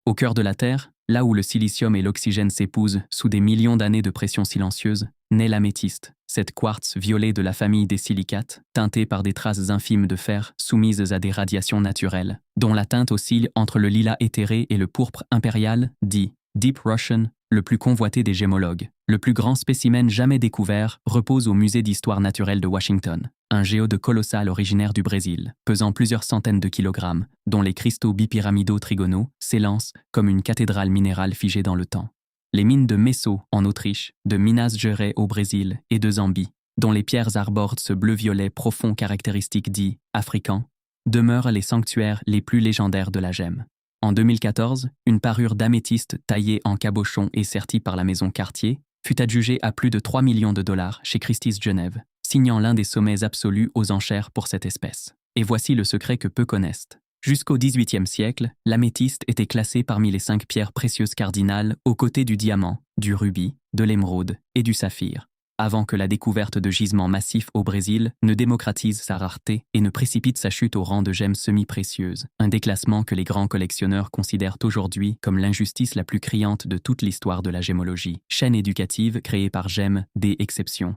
Au cœur de la Terre, là où le silicium et l'oxygène s'épousent sous des millions d'années de pression silencieuse, naît l'améthyste, cette quartz violet de la famille des silicates, teintée par des traces infimes de fer soumises à des radiations naturelles, dont la teinte oscille entre le lilas éthéré et le pourpre impérial, dit Deep Russian, le plus convoité des gémologues. Le plus grand spécimen jamais découvert repose au Musée d'histoire naturelle de Washington, un géode colossal originaire du Brésil, pesant plusieurs centaines de kilogrammes, dont les cristaux bipyramidaux trigonaux s'élancent comme une cathédrale minérale figée dans le temps. Les mines de Meso, en Autriche, de Minas Gerais au Brésil et de Zambie, dont les pierres arborent ce bleu-violet profond caractéristique dit « africain », demeurent les sanctuaires les plus légendaires de la gemme. En 2014, une parure d'améthyste taillée en cabochon et sertie par la maison Cartier fut adjugée à plus de 3 millions de dollars chez Christie's Genève, signant l'un des sommets absolus aux enchères pour cette espèce. Et voici le secret que peu connaissent. Jusqu'au XVIIIe siècle, l'améthyste était classée parmi les 5 pierres précieuses cardinales aux côtés du diamant, du rubis, de l'émeraude et du saphir, avant que la découverte de gisements massifs au Brésil ne démocratise sa rareté et ne précipite sa chute au rang de gemme semi-précieuse, un déclassement que les grands collectionneurs considèrent aujourd'hui comme l'injustice la plus criante de toute l'histoire de la gémologie. Chaîne éducative créée par Gemme, des exceptions.